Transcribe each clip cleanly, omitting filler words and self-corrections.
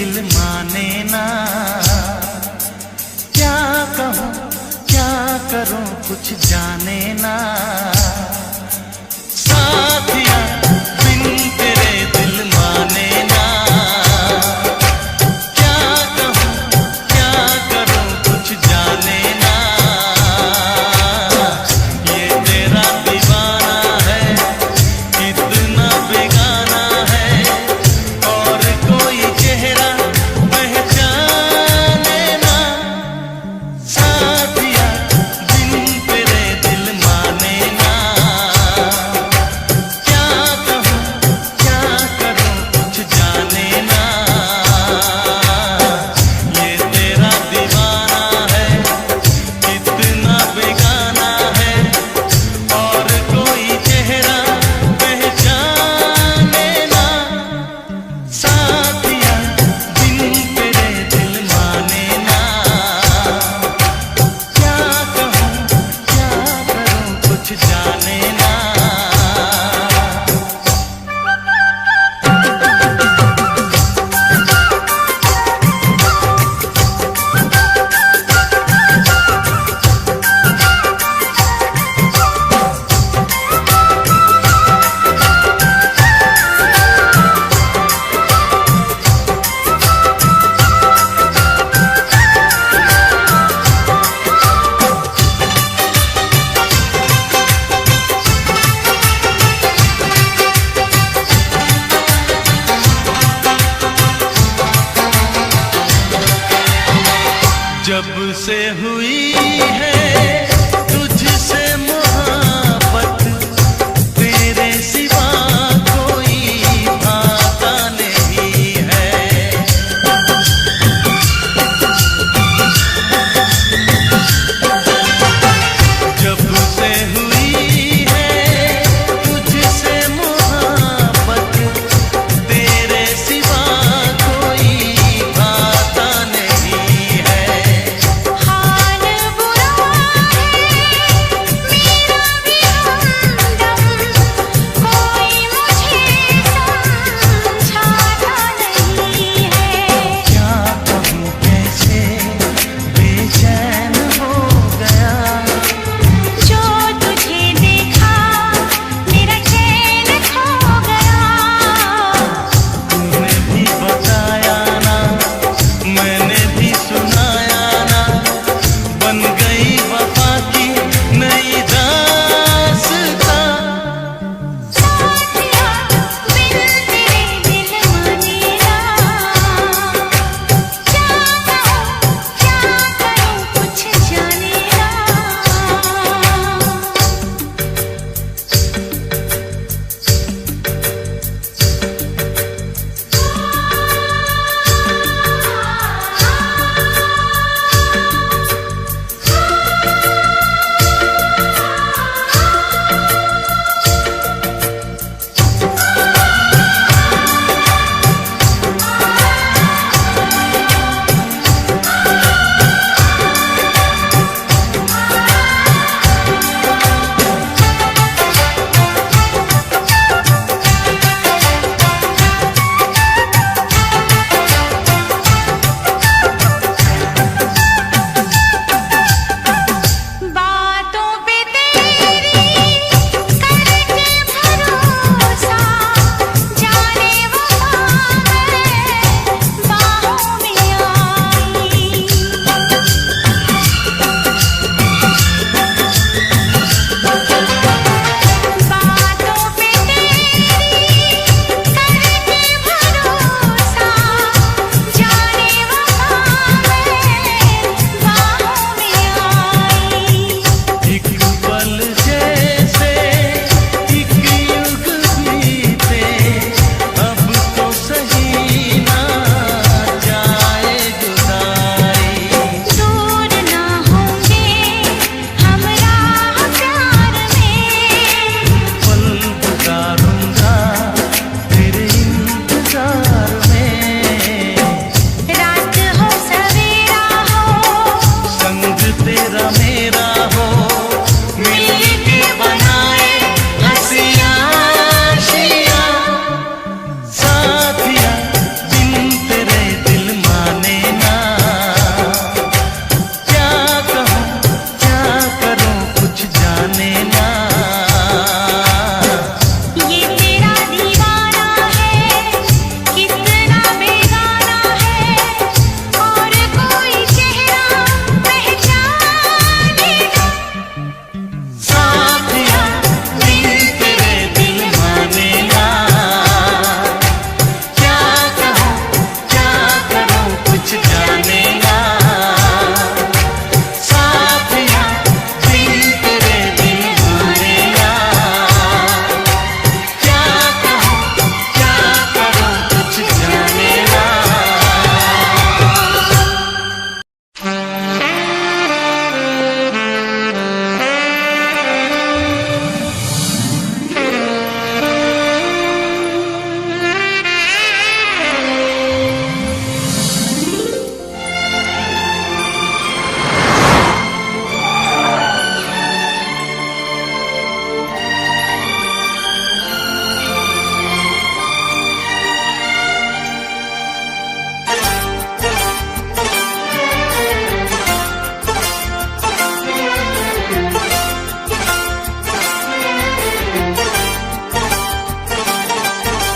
दिल माने ना। क्या कहूँ क्या करूँ कुछ जाने ना। साथिया बिन तेरे दिल माने ना। क्या कहूँ क्या करूँ कुछ जाने ना। ये तेरा दीवाना है कितना बेगाना है, और कोई चेहरा पहचाने ना। साथिया बिन तेरे दिल माने ना। क्या कहूँ क्या करूँ कुछ जाने ना। ये तेरा दीवाना है कितना बेगाना है, और कोई चेहरा पहचाने ना। साथिया बिन तेरे दिल माने ना। क्या कहूँ क्या करूँ कुछ जाने ना। जब से हुई है तुझसे मोहब्बत, तेरे सिवा कोई भाता नहीं है। जब से हुई है तुझसे मोहब्बत, तेरे सिवा कोई भाता नहीं है। हाल बुरा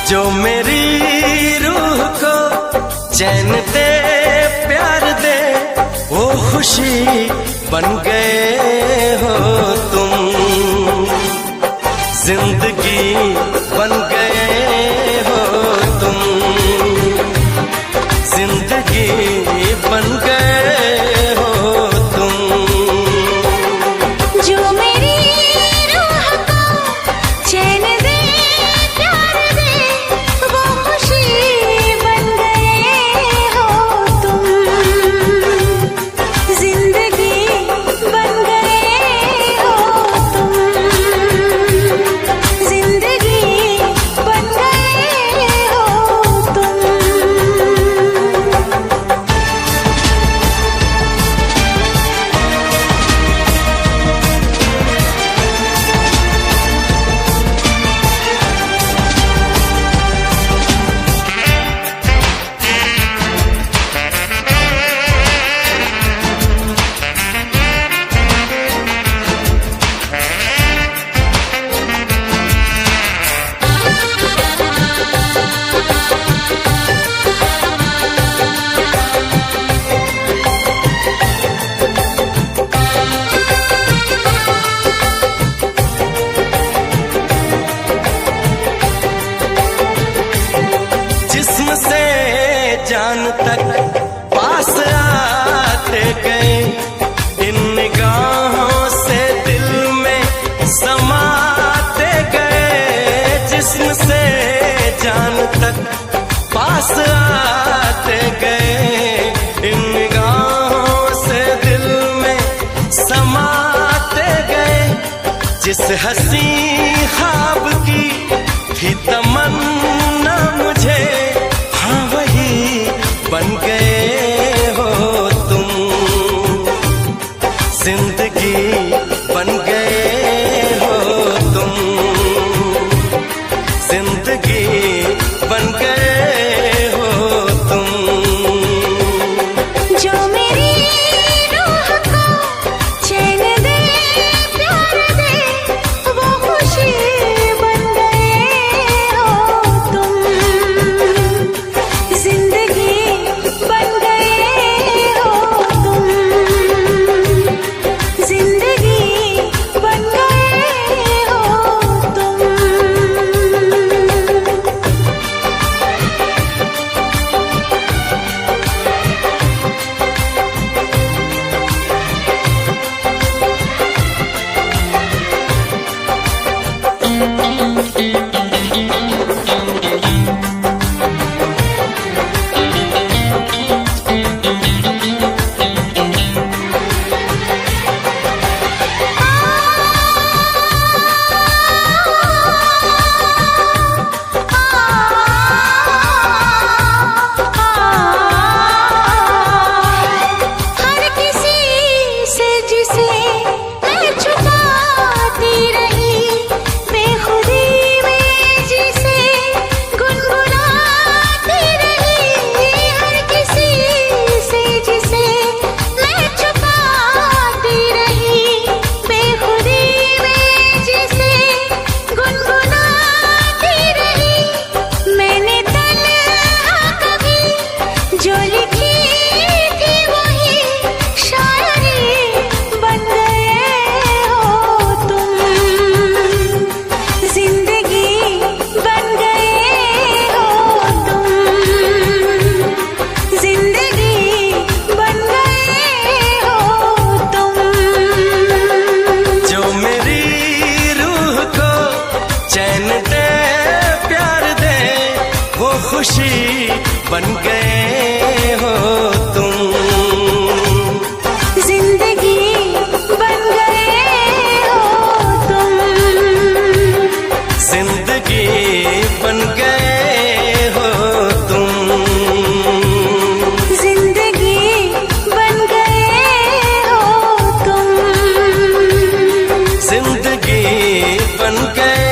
जो मेरी रूह को चैन दे प्यार दे वो खुशी बन गए हो तुम, जिंदगी बन गए हो तुम, जिंदगी बन गए हो तुम। जो मेरी रूह को चैन दे प्यार दे वो खुशी बन गए हो तुम, जिंदगी बन गए हो तुम, जिंदगी बन गए हो तुम। जिस्म से जान तक पास आते गए, इन निगाहों से दिल में समाते गए। जिस्म से जान तक पास आते गए, इन निगाहों से दिल में समाते गए। जिस हंसी ख्वाब की थी तमन्ना मुझे, हाँ वही बन गए हो तुम, जिंदगी बन गए हो तुम, जिंदगी बन गए हो तुम। जो मेरी रूह को चैन दे प्यार दे वो खुशी बन गए हो तुम, जिंदगी बन गए हो तुम, जिंदगी बन गए हो तुम। हर किसी से जिसे मैं छुपाती रही, बेखुदी में जिसे गुनगुनाती रही। हर किसी से जिसे मैं छुपाती रही, बेखुदी में जिसे गुनगुनाती रही। मैंने तन्हा कभी जो लिखी थी वही शायरी बन गए हो तुम, जिंदगी बन गए हो तुम, जिंदगी बन गए हो तुम। जो मेरी रूह को चैन दे प्यार दे वो खुशी बन गए हो तुम, जिंदगी बन गए हो तुम, जिंदगी बन गए हो तुम, जिंदगी बन गए हो तुम, जिंदगी बन गए।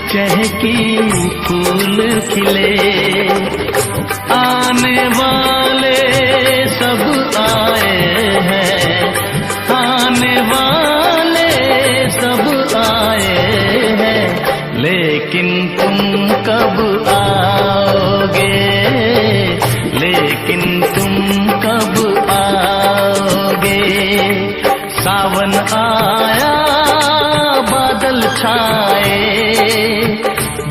चहकी फूल खिले। आने वाले सब आए हैं, आने वाले सब आए हैं, लेकिन तुम कब आओगे, लेकिन तुम कब आओगे। सावन आया बादल छाए,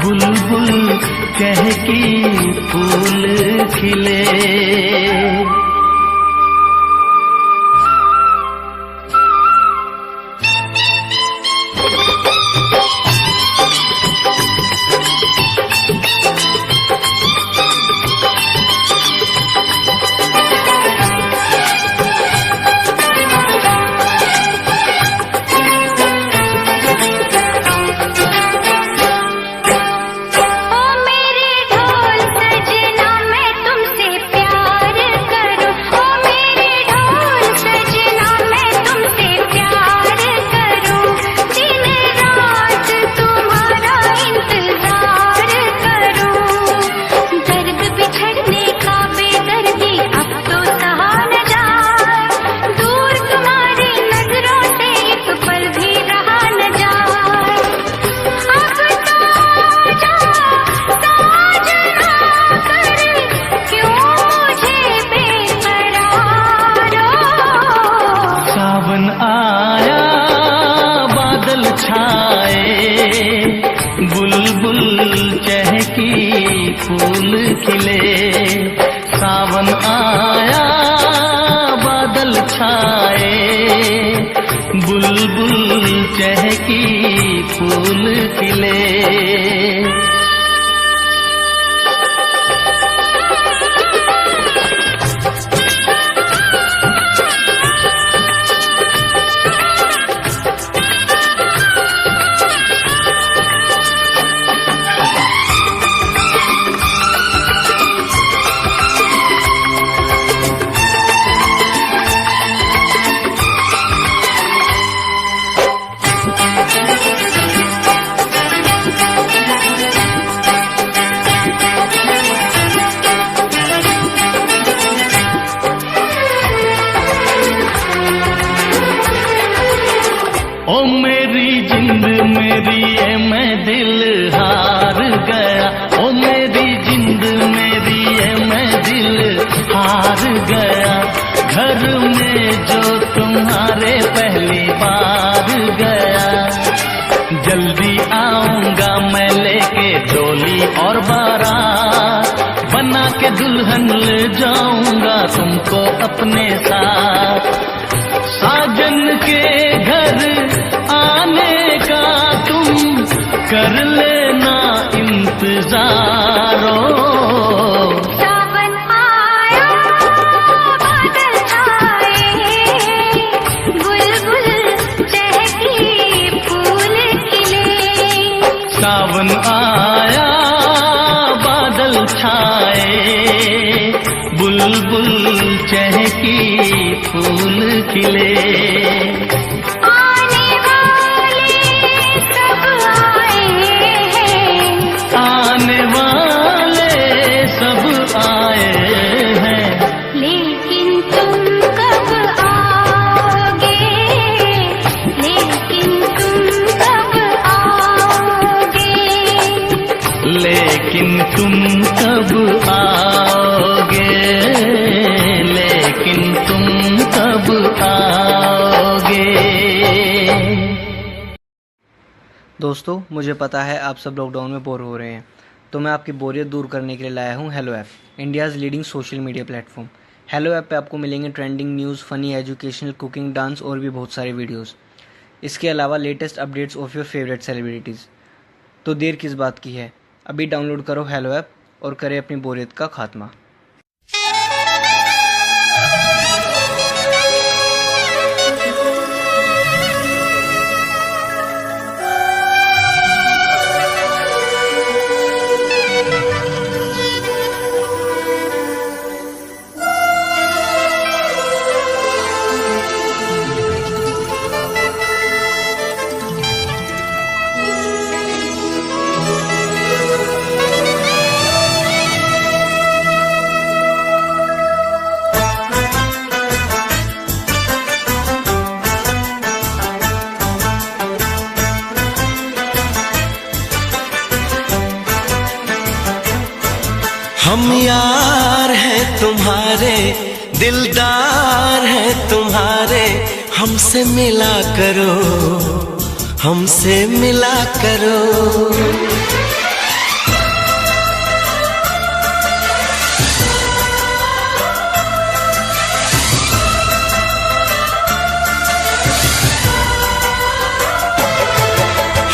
बुलबुल चहकी फूल खिले। फूल खिले। सावन आया बादल छाए, बुलबुल चहकी फूल खिले। ओ मेरी जिंद मेरी ये मैं दिल हार गया, ओ मेरी जिंद मेरी ये मैं दिल हार गया। घर में जो तुम्हारे पहली बार गया, जल्दी आऊंगा मैं लेके डोली और बारात, बना के दुल्हन ले जाऊंगा तुमको अपने साथ। साजन के घर आने का तुम कर लेना इंतजारो। सावन आया बादल छाए, बुलबुल चहकी फूल खिले। सावन आया बादल छाए, बुलबुल चहकी फूल खिले। आने वाले सब आए हैं, आने वाले सब आए हैं, लेकिन तुम कब आओगे, लेकिन तुम कब आओगे। लेकिन तुम कब आओगे, लेकिन तुम कब आओगे। दोस्तों, मुझे पता है आप सब लॉकडाउन में बोर हो रहे हैं, तो मैं आपकी बोरियत दूर करने के लिए लाया हूँ hello app, India's leading social media platform. Hello app पे आपको मिलेंगे trending news, funny, educational, cooking, dance और भी बहुत सारे वीडियोस। इसके अलावा latest updates of your favourite celebrities. तो देर किस बात की है, अभी डाउनलोड करो हेलो ऐप और करें अपनी बोरियत का खात्मा। हम यार हैं तुम्हारे, दिलदार हैं तुम्हारे, हमसे मिला करो, हमसे मिला करो।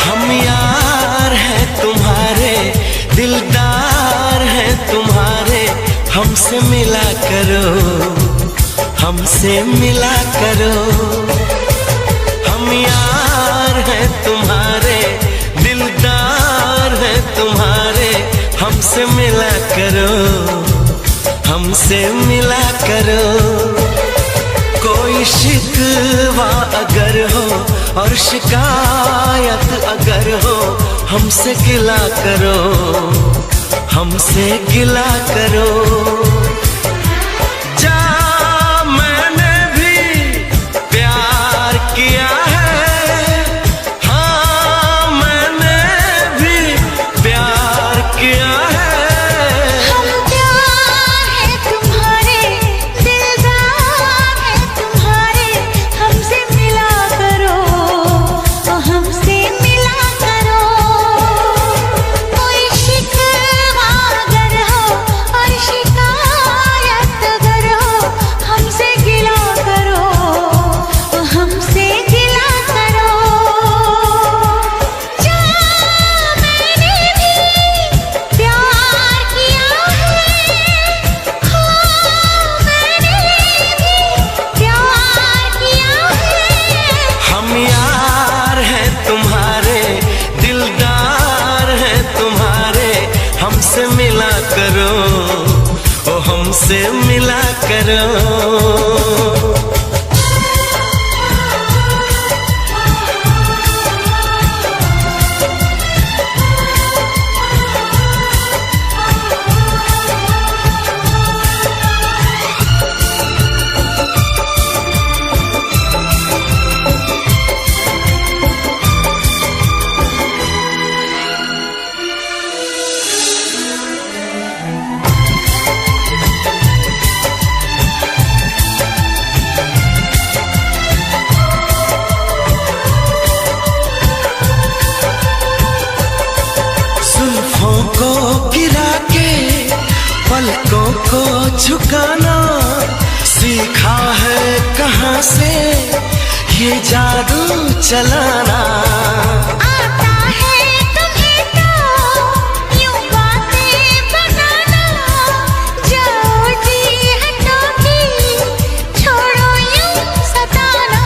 हम यार हैं तुम्हारे, दिलदार हैं तुम्हारे, हमसे मिला करो, हमसे मिला करो। हम यार हैं तुम्हारे, दिलदार हैं तुम्हारे, हमसे मिला करो, हमसे मिला करो। कोई शिकवा अगर हो और शिकायत अगर हो, हमसे गिला करो, हमसे गिला करो। जा मैंने भी प्यार किया है, हाँ मैंने भी प्यार किया है। हम प्यार है तुम्हारे, दिलदार है तुम्हारे, हमसे मिला करो, हमसे मिला करो। कोई शिकवा अगर हो और शिकायत अगर हो, हमसे गिला करो, हमसे गिला करो। जा मैंने भी प्यार किया है, हाँ मैंने भी प्यार किया है। हम यार हैं तुम्हारे, दिलदार हैं तुम्हारे, हमसे मिला करो, ओ हमसे मिला करो। जुल्फों को गिरा के पलकों को झुकाना सीखा है कहाँ से ये जादू चलाना। आता है तुम्हें तो यूं बातें बनाना, जाओ जी हटो की छोड़ो यूं सताना।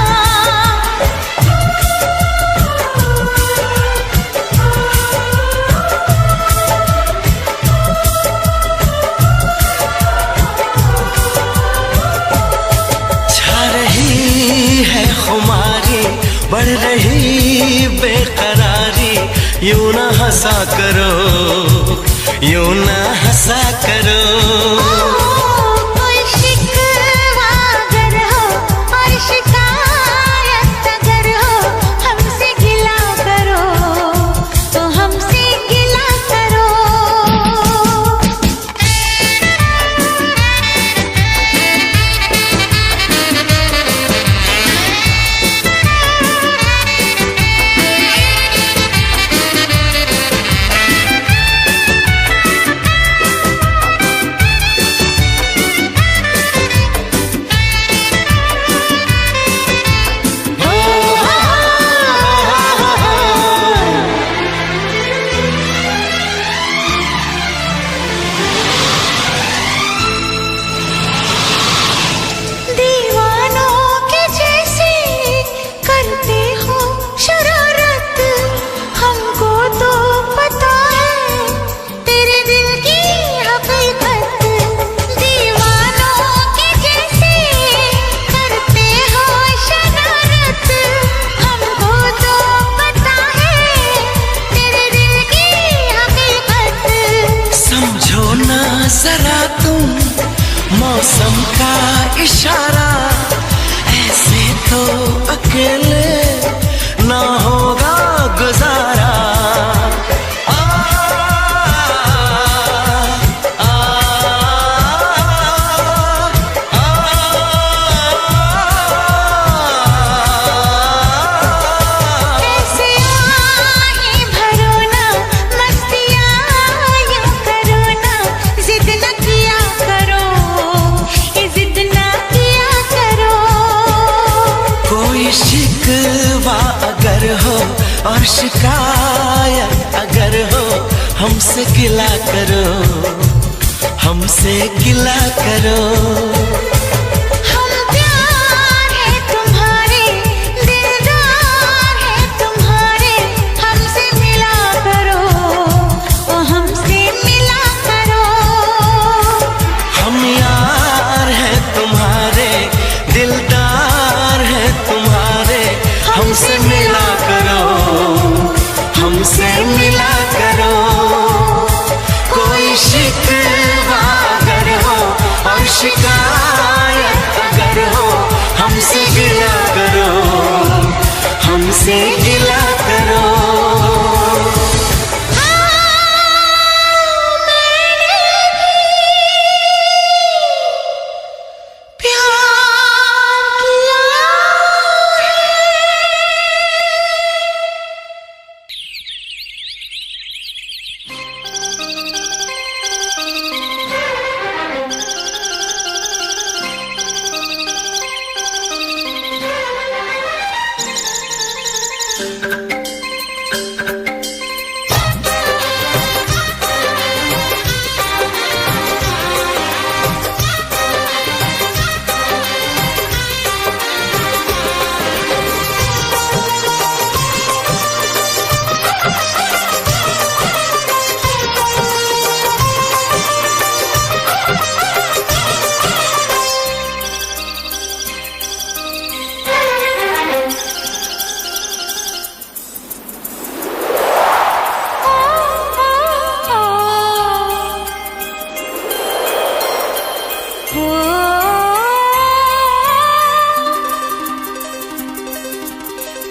छा रही है खुमारी, बढ़ रही बेकरारी, यूं ना हंसा करो, यूं ना हंसा करो। कोई शिकवा अगर हो और शिकायत अगर हो, हमसे गिला करो, तो हमसे गिला करो। शिकायत अगर हो हमसे गिला करो, हमसे गिला करो। हम प्यार है तुम्हारे, दिलदार है तुम्हारे, हमसे मिला करो, ओ हमसे मिला करो। हम यार हैं तुम्हारे, दिलदार हैं तुम्हारे, हमसे मिला करो, हमसे मिला करो। कोई शिकवा अगर हो और शिकायत अगर हो हमसे गिला करो, हमसे गिला करो।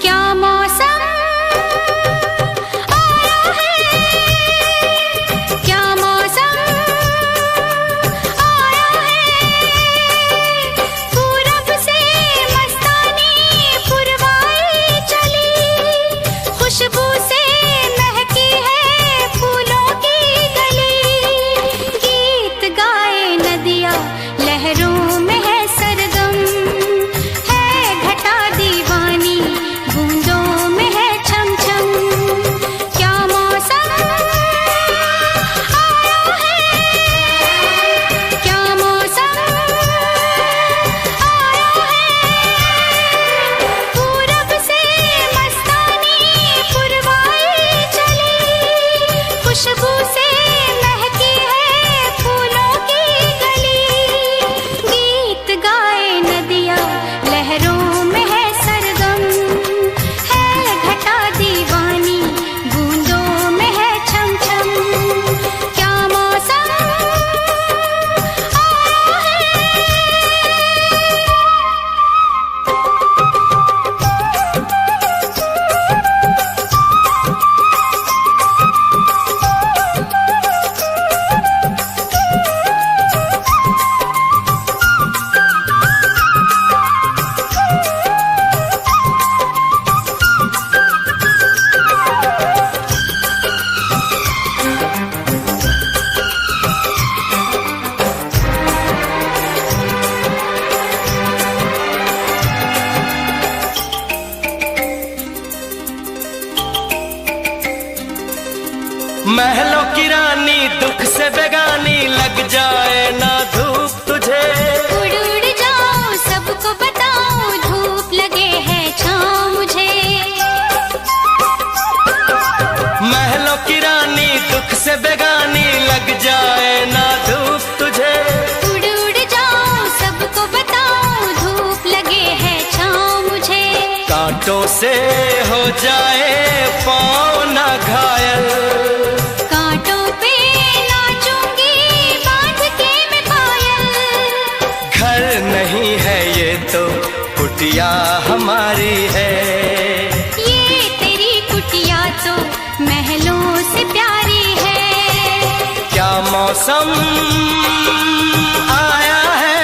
क्या मौसम आया है, क्या मौसम आया है, पूरब से मस्तानी पुरवाई चली, खुशबू से महकी है फूलों की गली, गीत गाए नदियाँ लहरों में है सरगम, है घटा दीवानी बूंदों में है छम छम। क्या मौसम आया है, क्या मौसम आया है, पूरब से मस्तानी पुरवाई चली, खुशबू से महकी है फूलों की गली, गीत गाए नदियाँ लहरों में है सरगम, है घटा दीवानी बूंदों में है छम छम। क्या मौसम आया है। महलों की रानी दुख से बेगानी लग जाए ना धूप तुझे, उड़ उड़ जाऊं सबको बताऊं धूप लगे है छाँव मुझे, महलों की रानी दुख से बेगानी लग जाए ना धूप तुझे, उड़ उड़ जाऊं सबको बताऊं धूप लगे है छाँव मुझे, कांटों से हो जाए पाँव ना घायल, कांटों पे नाचूंगी बांध के मैं पायल, घर नहीं है ये तो कुटिया हमारी है, ये तेरी कुटिया तो महलों से प्यारी है। क्या मौसम आया है,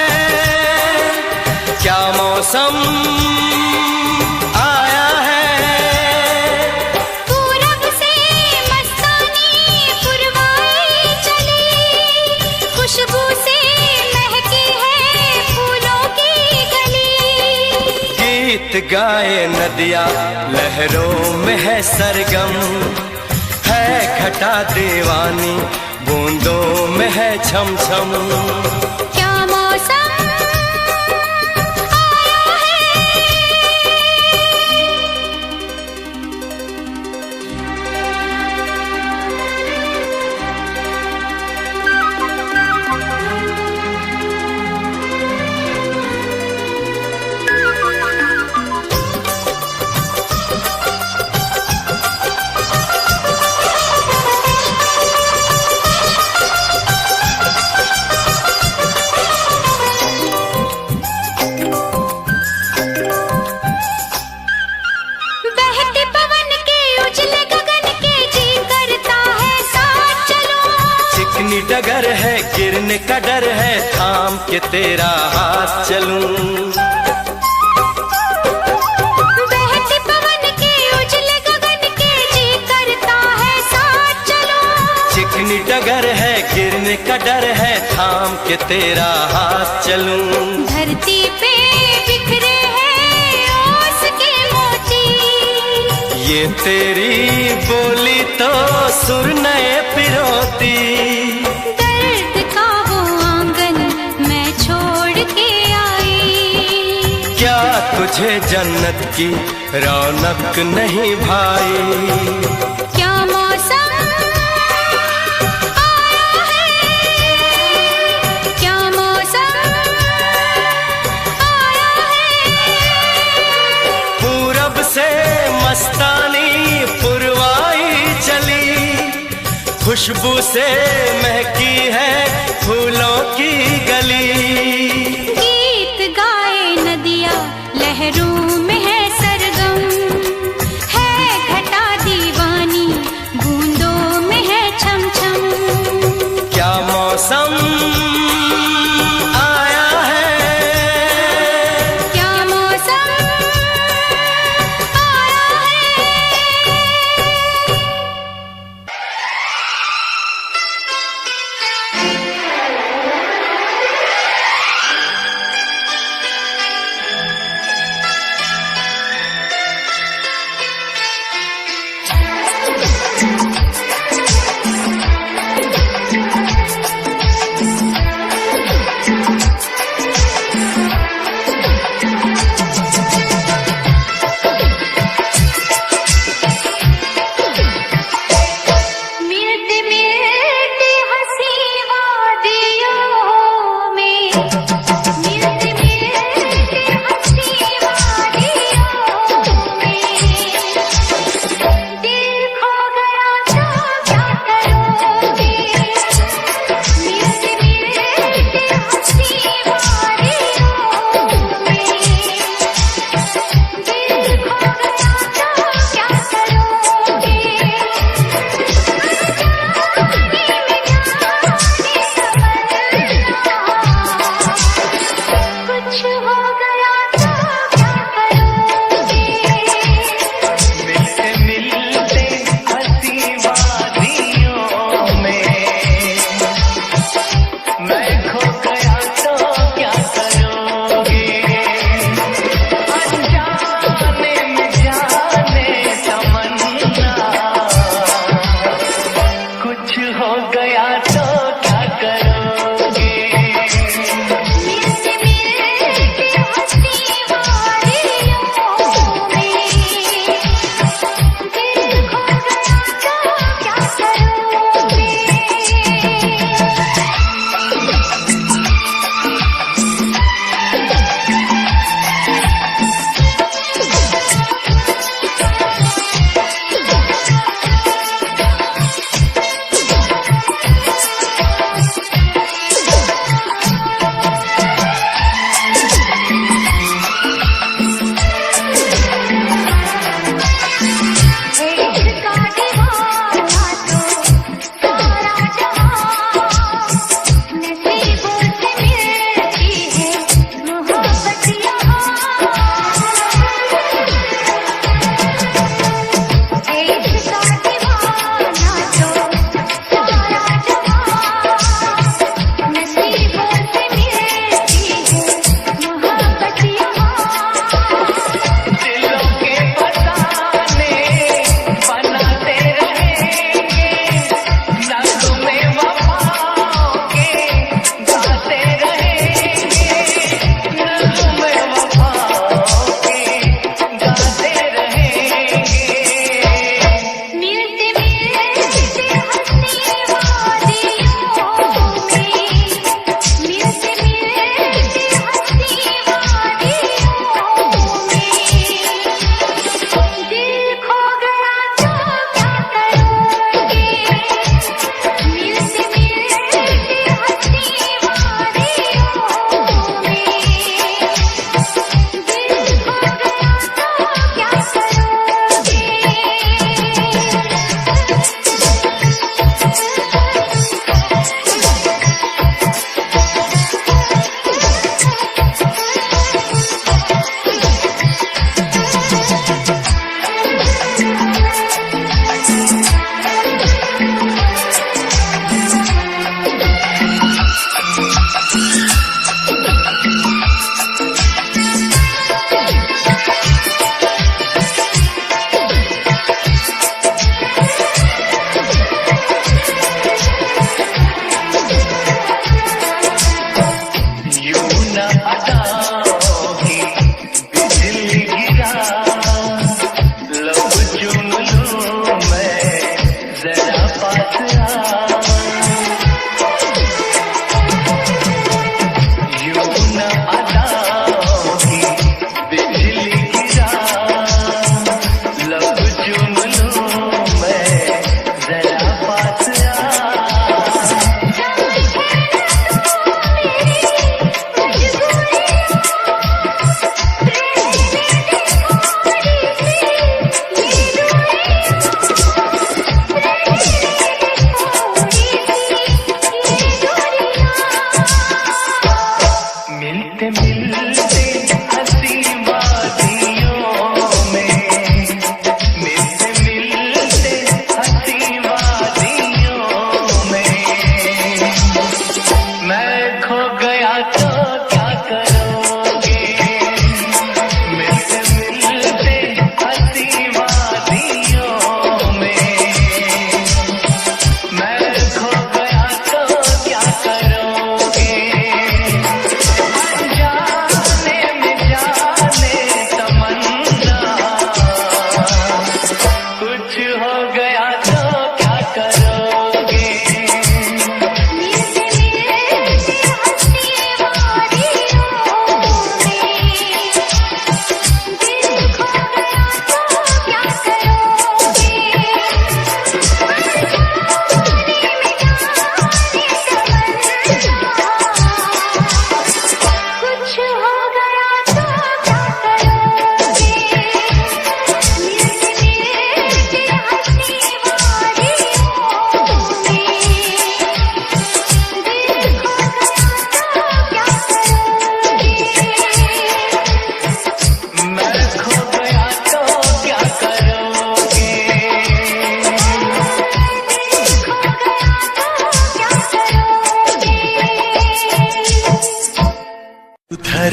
क्या मौसम आया है, पूरब से मस्तानी पुरवाई चली, खुशबू से महकी है फूलों की गली, गीत गाए नदिया लहरों में है सरगम, है घटा दीवानी बूंदों में है छम छम। क्या मौसम आया है, बहते पवन के उजले गगन के जी करता है साथ चलूं। चिकनी डगर है गिरने का डर है, थाम के तेरा हाथ चलूं। बहते पवन के उजले गगन के जी करता है साथ चलूं। चिकनी डगर है गिरने का डर है, थाम के तेरा हाथ चलूं। धरती पे बिखरे हैं ओस के मोती, ये तेरी बोली तो सुर नए पिरोती। दर्द का वो आंगन मैं छोड़ के आई। क्या तुझे जन्नत की रौनक नहीं भाई? क्या मौसम आया है, क्या मौसम आया है। पूरब से मस्तानी पुरवाई चली, खुशबू से महकी है फूलों की गली। गीत गाए नदिया लहरों में है सरगम, है घटा दीवानी बूंदों में है छम छम। क्या मौसम आया है, क्या मौसम आया है।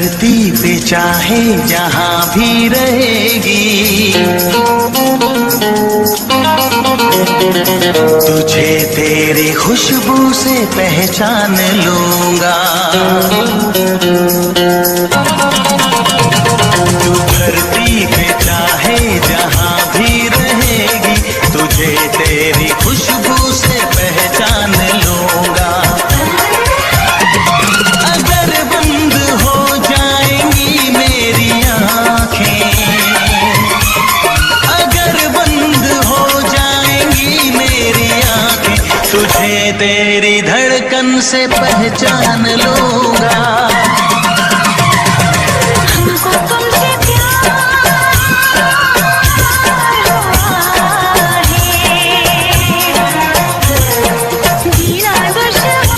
धरती पे चाहे जहां भी रहेगी, तुझे तेरी खुशबू से पहचान लूंगा। तू धरती पे चाहे जहां भी रहेगी, तुझे तेरी खुशबू से पहचान लूंगा। अगर बंद हो जाएंगी मेरी आँखें, अगर बंद हो जाएंगी मेरी आँखें, तुझे तेरी धड़कन से पहचान लूंगा। हमको तुमसे प्यार है, जीना दुश्वार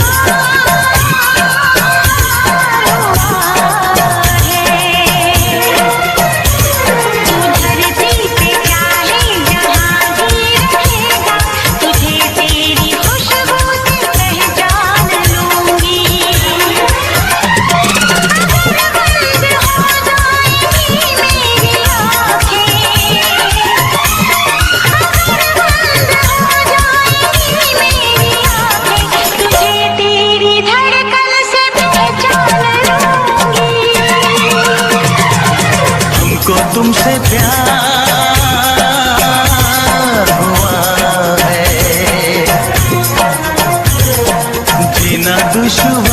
है। तू धरती पे चाहे जहां भी रहेगा, तुझे तेरी खुशबू से पहचान लूंगी। हमको तुमसे प्यार हुआ है, जीना दुश्वार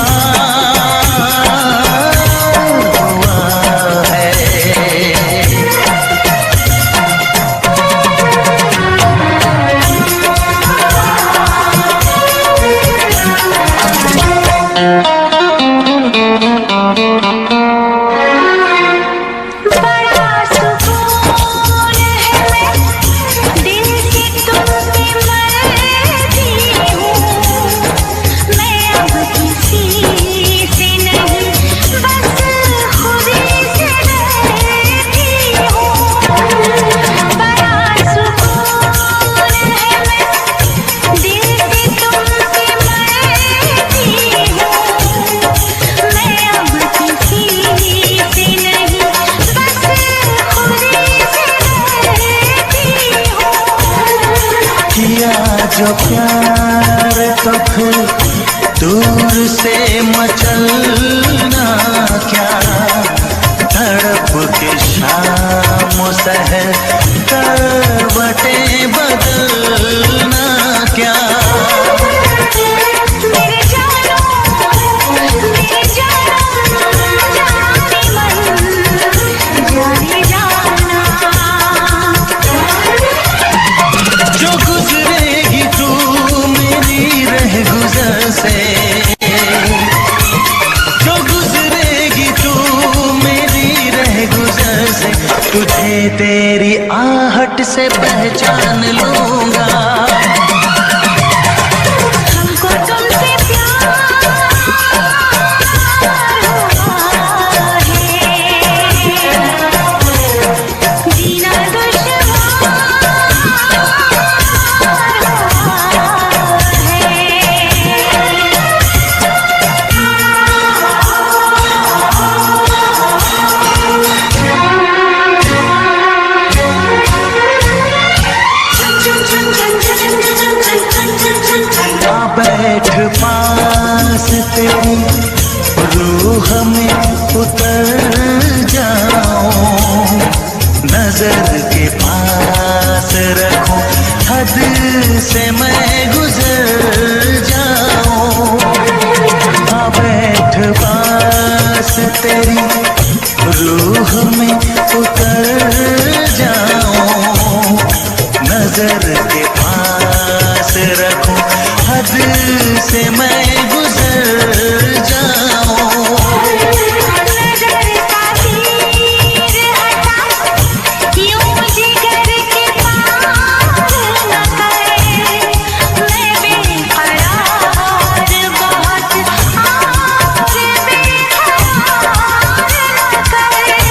हुआ है। बड़ा सुकून है, मैं दिल से तुम पे मरती हूँ। मैं अब किसी से नहीं, बस खुदी से डरती हूँ। बड़ा सुकून है, मैं दिल से तुम पे मरती हूँ। मैं अब किसी से नहीं, बस खुदी से डरती हूँ। किया जो प्यार तो फिर दूर से मचलना क्या, तड़प के शाम सहर करवटें बदलना क्या। मेरे जानो जाने मन जाने जाना। जो गुजरेगी तू मेरी रह गुजर से, जो गुजरेगी तू मेरी रह गुजर से, तुझे तेरी आहट से पहचान लूंगा। हमको तुमसे प्यार है, जीना आ बैठ पास तेरी रूह में उतर जाऊं, नजर के पास रखूं, हद से मैं गुजर जाऊं। आ बैठ पास तेरी रूह में उतर जाऊं, नजर के पास रखूं, हद से मैं गुजर जाऊं। नजर का तीर हटा, यूं जिगर के पार न करे। मैं बेकरार बहुत, और बेकरार न करे।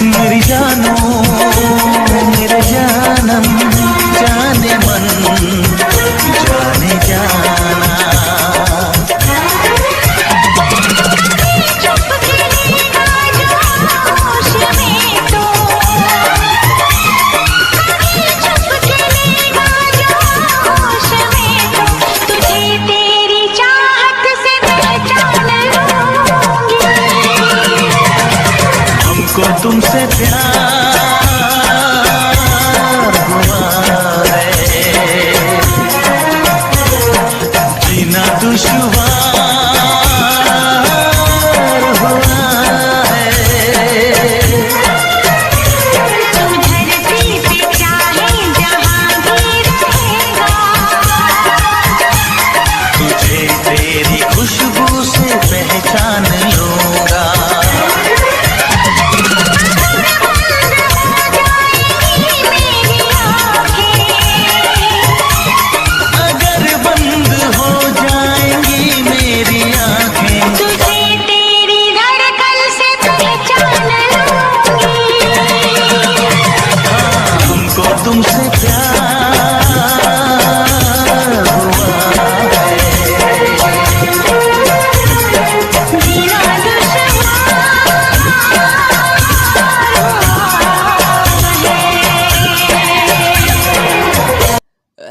मेरी जानो मेरे जानम जाने मन जाने जाना। चुप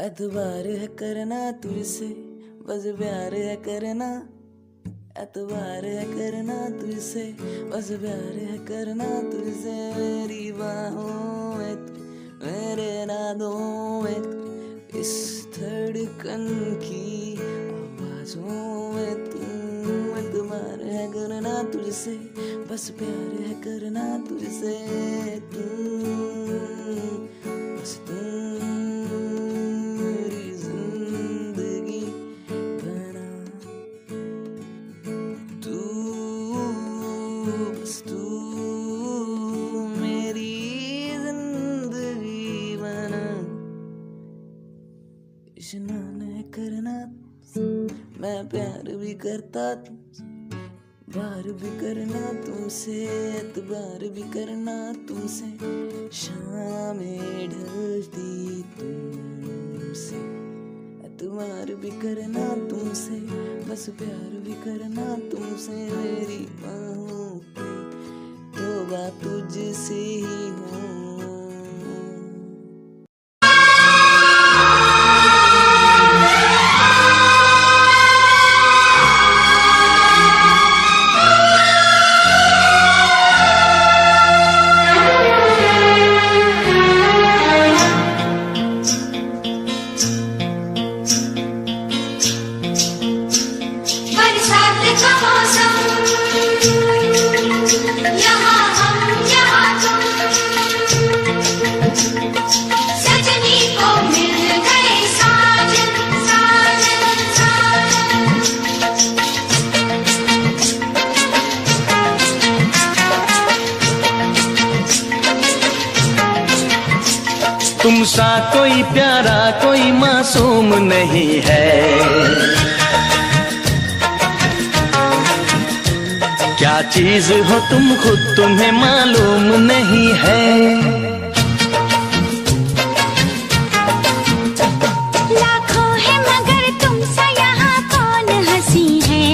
एतबार है करना तुझसे, बस प्यार है करना। एतबार है करना तुझसे, बस प्यार है करना तुझसे। मेरी बाहों में तू, मेरे नादों में तू, इस धड़कन की आवाजों में तू। एतबार है करना तुझसे, बस प्यार है करना तुझसे। तू बस तू मेरी जिंदगी बना, तू बस तू मेरी जिंदगी बना। इश्नान है करना, मैं प्यार भी करता तुमसे, बार भी करना तुमसे, एतबार भी करना तुमसे। शामें ढलती तुमसे, एतबार भी करना तुमसे, बस प्यार भी करना तुमसे। मेरी बाहों पे तोबा तुझसे ही हूँ। बरसात का मौसम, यहाँ हम यहाँ तुम, सजनी को मिल गए साजन साजन साजन। तुम सा कोई प्यारा कोई मासूम नहीं है, क्या चीज हो तुम खुद तुम्हें मालूम नहीं है। लाखों है मगर तुम सा यहाँ कौन हंसी है।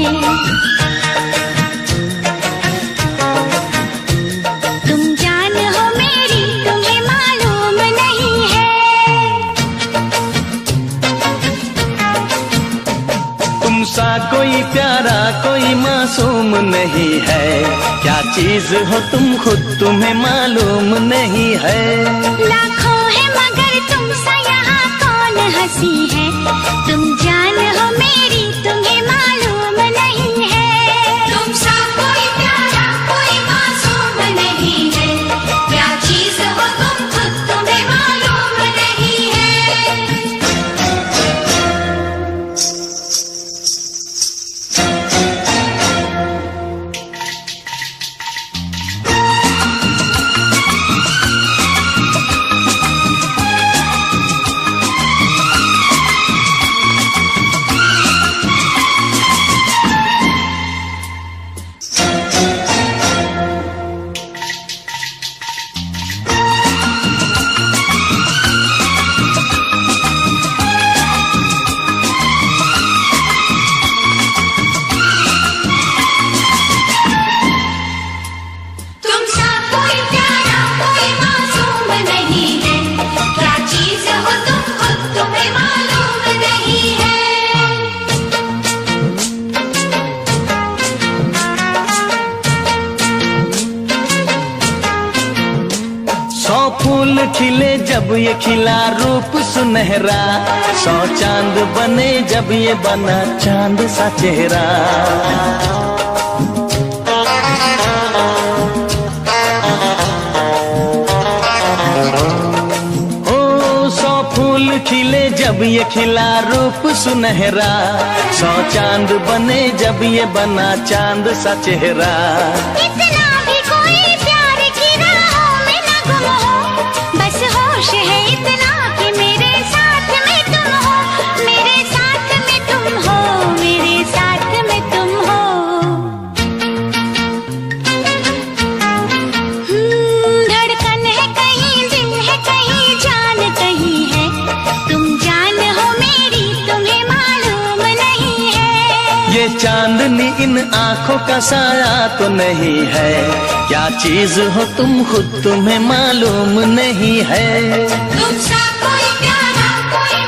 तुम जान हो मेरी तुम्हें मालूम नहीं है। तुम सा कोई प्यारा कोई मासूम नहीं है, क्या चीज हो तुम खुद तुम्हें मालूम नहीं है। लाखों है मगर तुम सा यहाँ कौन हंसी है। तुम जान हो मेरी तुम्हें मालूम नहीं है। तुम सा कोई प्यारा कोई मासूम नहीं है, क्या चीज हो तुम खुद तुम्हें मालूम नहीं है। तुम सा कोई प्यारा कोई मासूम नहीं है, क्या चीज हो तुम खुद तुम्हें मालूम नहीं है। 100 फूल खिले जब ये खिला रूप सुनहरा, 100 चांद बने जब ये बना चांद सा चेहरा। ओ 100 फूल खिले जब ये खिला रूप सुनहरा, 100 चांद बने जब ये बना चांद सा चेहरा। इतना भी कोई प्यार की राहों में न गुम हो, बस होश है इतना कि मेरे साथ में तुम हो, मेरे साथ में तुम हो, मेरे साथ में तुम हो। धड़कन है कहीं दिल है कहीं जान कहीं है। तुम जान हो मेरी तुम्हें मालूम नहीं है। ये चांदनी इन आंखों का साया तो नहीं है, क्या चीज हो तुम खुद तुम्हें मालूम नहीं है। तुम सा कोई प्यारा कोई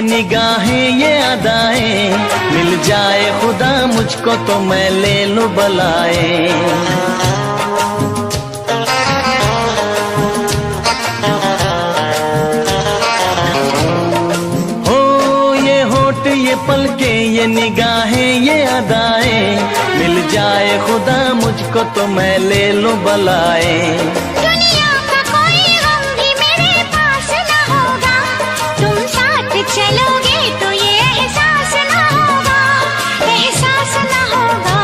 निगाहें ये अदाएं, मिल जाए खुदा मुझको तो मैं ले लूं बलाएं। ये पलके ये निगाहें ये अदाएं, मिल जाए खुदा मुझको तो मैं ले लूं बलाए। दुनिया का कोई गम भी मेरे पास न होगा, तुम साथ चलोगे तो ये एहसास न होगा, एहसास न होगा,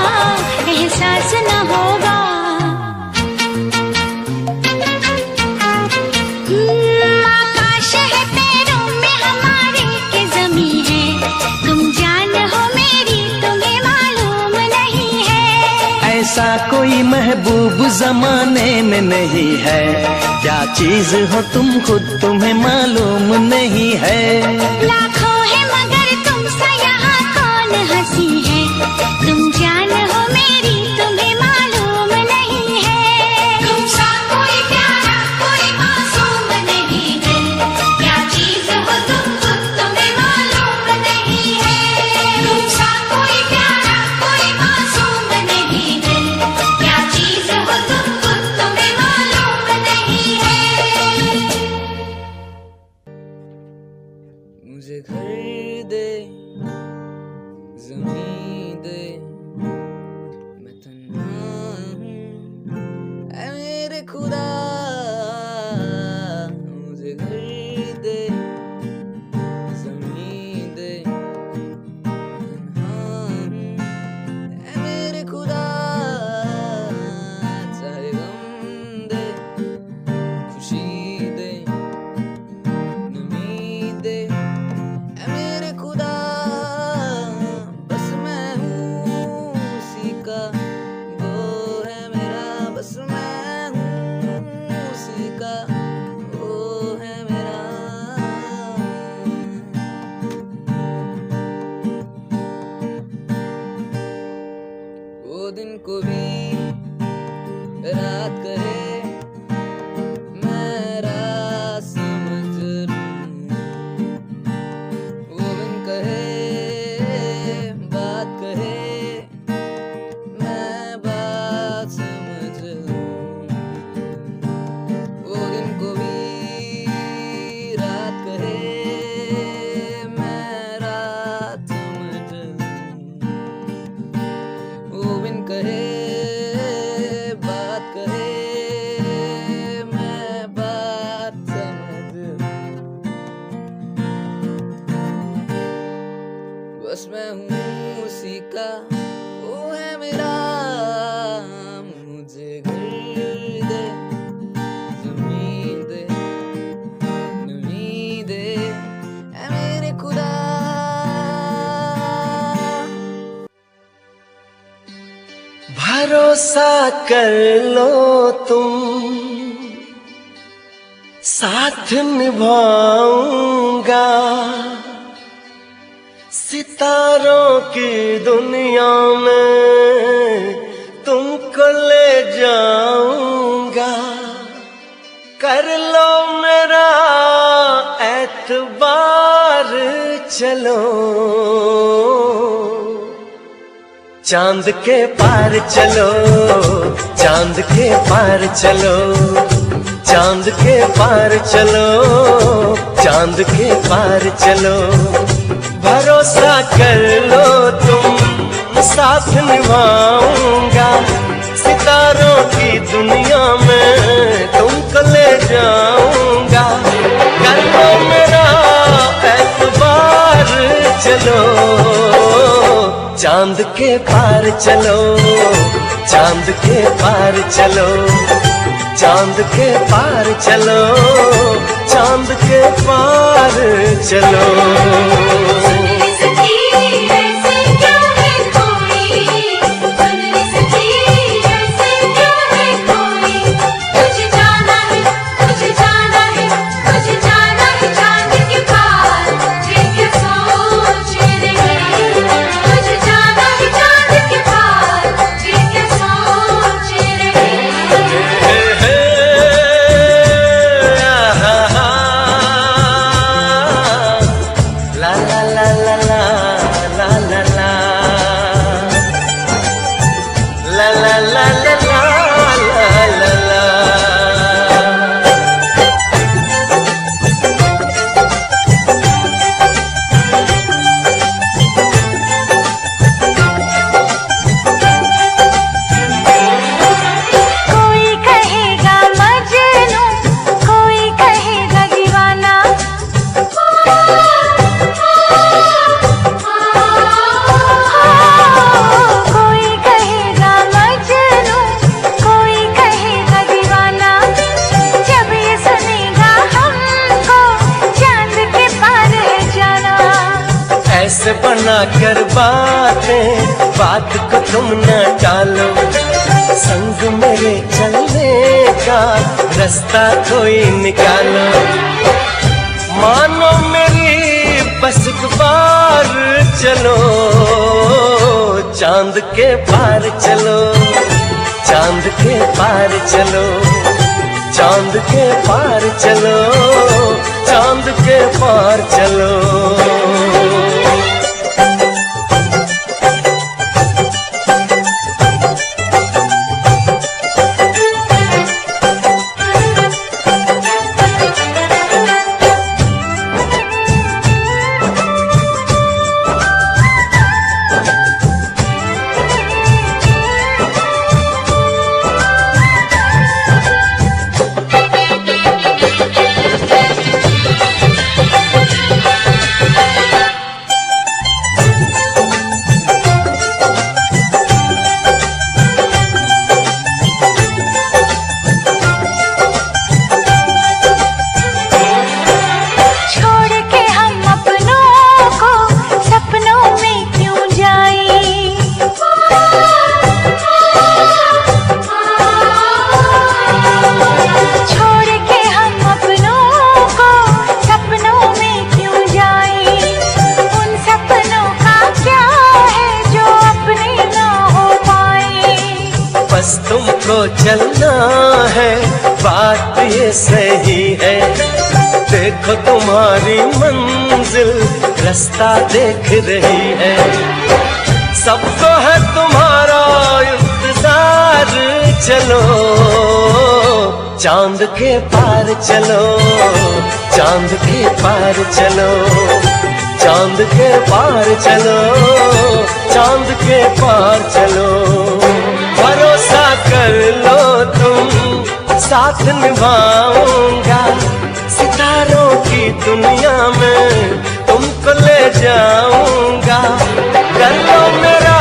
एहसास न होगा। आकाश है पैरों में हमारे के ज़मीं है, तुम जान हो मेरी तुम्हें मालूम नहीं है। ऐसा कोई महबूब जमाने में नहीं है, क्या चीज हो तुम खुद तुम्हें मालूम नहीं है। लाखों है मगर तुम सा यहाँ कौन हंसी है, तुम जान हो मेरी तुम्हें मालूम नहीं है। तुम सा कोई प्यारा कोई मासूम नहीं है, क्या चीज हो तुम खुद तुम्हें मालूम नहीं है। तुम सा कोई प्यारा कोई मासूम नहीं है, क्या चीज हो तुम खुद तुम्हें मालूम नहीं है। मुझे घर दे ज़मीन दे, मैं तन्हा हूँ ऐ मेरे खुदा। मुझे घर दे ज़मीन दे, मैं तन्हा हूँ ऐ मेरे खुदा। चाहे गम दे खुशी दे नमी दे ऐ मेरे खुदा, बस मैं हूँ उसी का, वो है मेरा। बस मैं हूँ उसी का, वो है मेरा। वो दिन को भी रात कहे मैं रात समझ लूं, वो दिन कहे बात कहे मैं बात समझ लूं। वो दिन को भी रात कहे मैं रात समझ लूं, वो बिन कहे बात कहे मैं बात समझ लूं। बस मैं हूँ उसी का, वो है मेरा। मुझे घर दे ज़मीन दे नमी दे ऐ मेरे खुदा। भरोसा कर लो तुम, साथ निभाऊंगा, सितारों की दुनिया में तुमको ले जाऊंगा। कर लो मेरा एतबार, चलो चांद के पार चलो, चांद के पार चलो, चांद के पार चलो, चांद के पार चलो। भरोसा कर लो तुम, साथ निभाऊंगा, सितारों की दुनिया में तुमको ले जाऊंगा। कर लो मेरा एतबार, चलो चांद के पार चलो, चांद के पार चलो, चांद के पार चलो, चांद के पार चलो। बना कर बातें, बात को तुम न टालो, संग मेरे चलने का रास्ता कोई निकालो। मानो मेरी बस एक बार चलो, चांद के पार चलो, चांद के पार चलो, चांद के पार चलो, चांद के पार चलो। बस तुमको चलना है, बात ये सही है। देखो तुम्हारी मंजिल रास्ता देख रही है, सबको है तुम्हारा इंतजार। चलो चांद के पार चलो, चांद के पार चलो, चांद के पार चलो, चांद के पार चलो। भरोसा कर लो तुम, साथ निभाऊंगा, सितारों की दुनिया में तुमको ले जाऊंगा। कर लो मेरा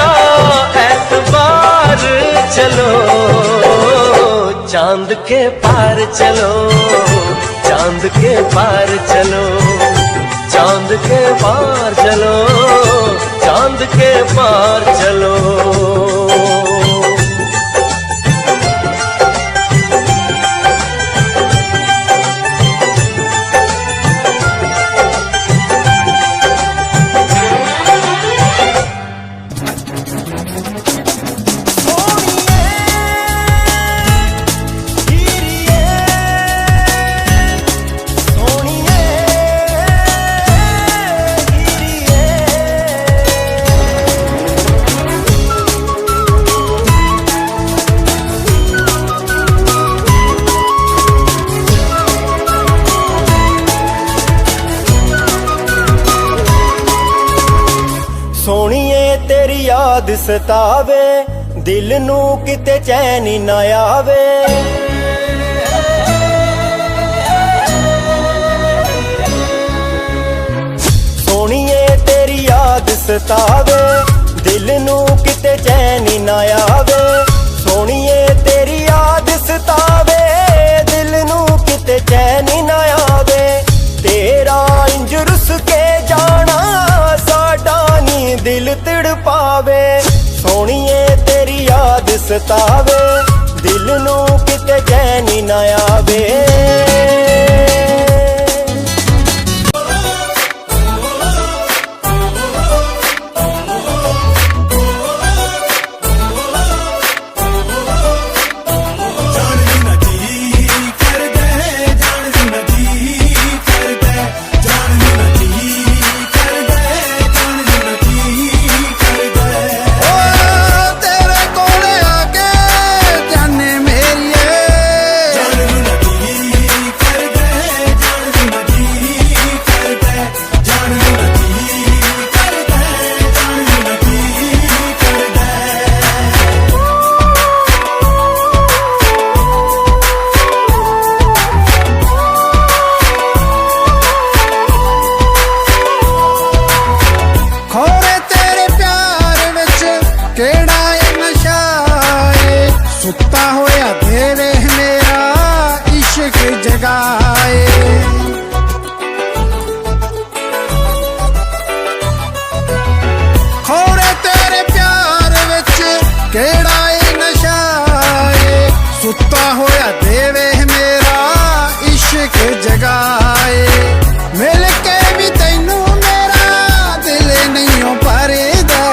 एतबार, चलो चांद के पार चलो, चांद के पार चलो, चांद के पार चलो, चांद के पार चलो। सोनिए तेरी याद सतावे, दिल नू किते चैन ना आवे। सोनिए तेरी याद सतावे, दिल नू किते चैन ना आवे। सोनिए तेरी याद सतावे, दिल नू किते चैन ना आवे। तेरा इंज रुस के जाना साडा नी दिल तड़पावे। सोनिए तेरी याद सतावे, दिल नू किते चैन ना आवे। तोता होया देवे मेरा इश्क जगाए मिल के भी तैनू मेरा दिल नहीं भरदा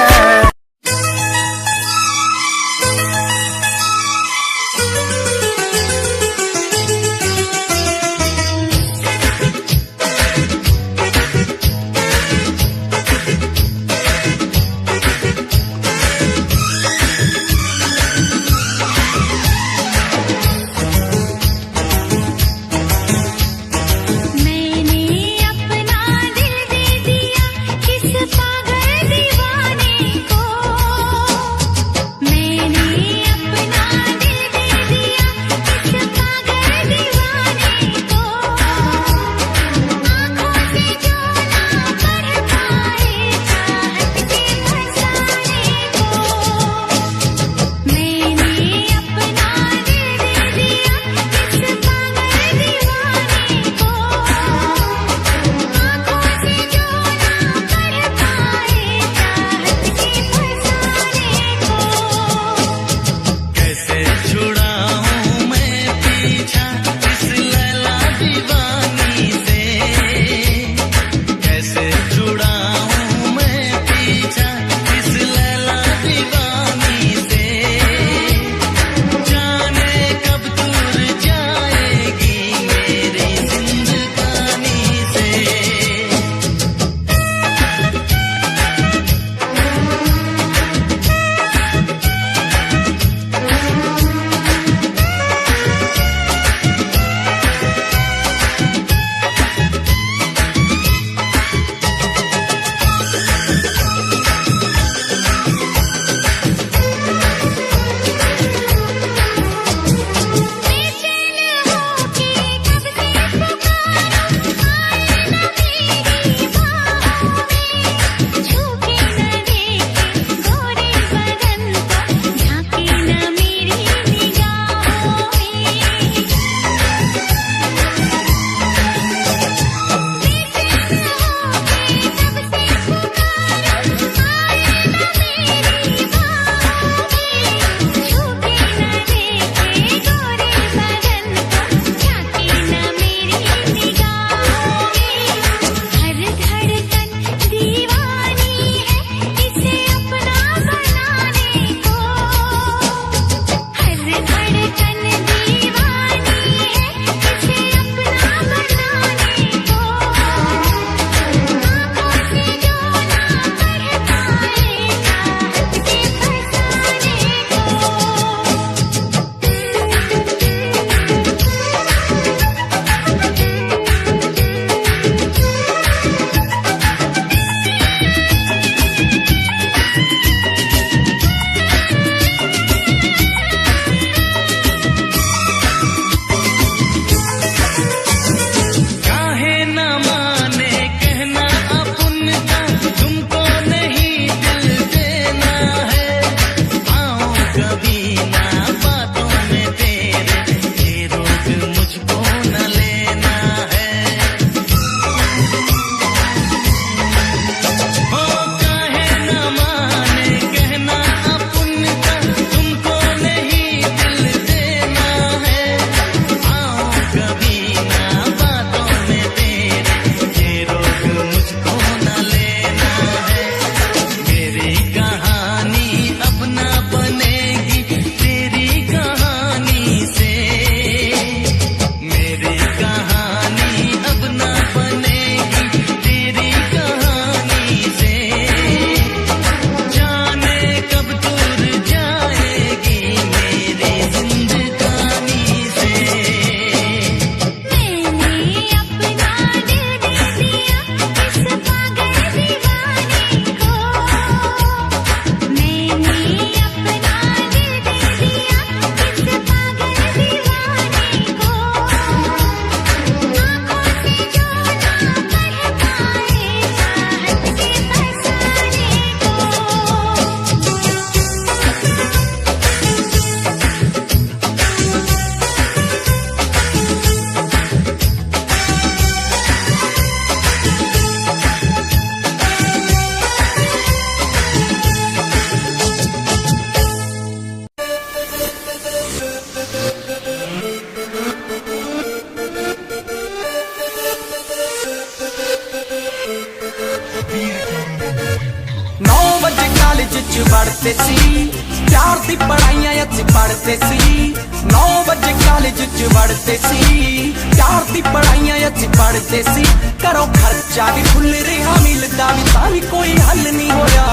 लड़ते सी प्यार दी पढ़ाइयां अच पढ़ते सी 9 बजे कॉलेज च वड़ते सी प्यार दी पढ़ाइयां अच पढ़ते सी घरों खर्चा भी खुल रहा मिलदा भी तां भी कोई हल नहीं होया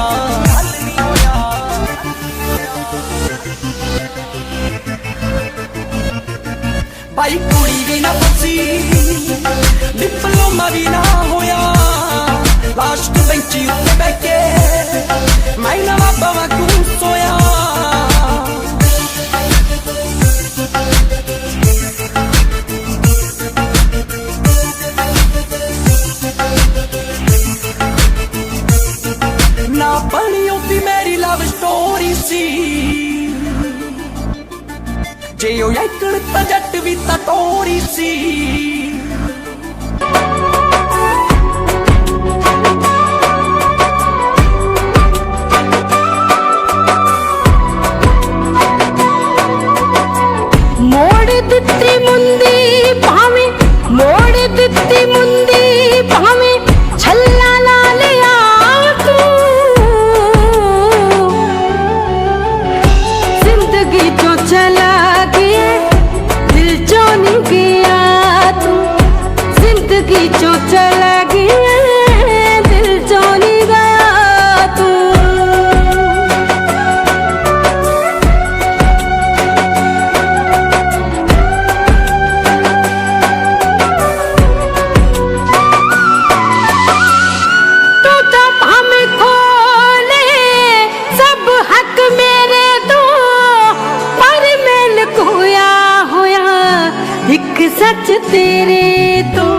भाई कुड़ी भी ना फसी डिप्लोमा भी ना होया लास्ट बेंची उत्ते बैठे मैं नवा पवा क्यों सोया ना बनी होती मेरी लव स्टोरी सी जे ओ याकड़ ता जट भी ता टोरी सी मोड़ दित्ती मुंदी भावे मोड़ दित्ती मुंदी भावे छल्ला ला लिया तू जिंदगी जो चला गया दिल जो नहीं गया तू जिंदगी जो चला गया दिल जो नहीं गया तू सच तेरे तो